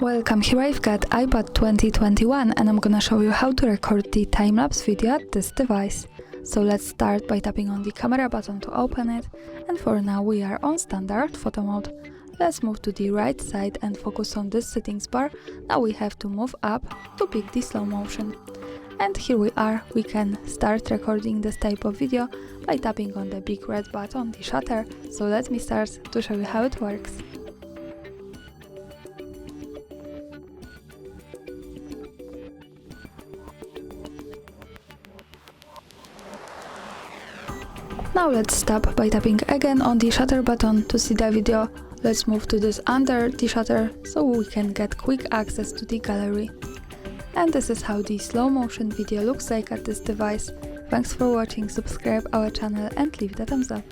Welcome, here I've got iPad 2021 and I'm gonna show you how to record the time-lapse video at this device. So let's start by tapping on the camera button to open it, and for now we are on standard photo mode. Let's move to the right side and focus on this settings bar. Now we have to move up to pick the slow motion. And here we are, we can start recording this type of video by tapping on the big red button, the shutter. So let me start to show you how it works. Now let's stop by tapping again on the shutter button to see the video. Let's move to this under the shutter so we can get quick access to the gallery. And this is how the slow motion video looks like at this device. Thanks for watching, subscribe our channel and leave the thumbs up.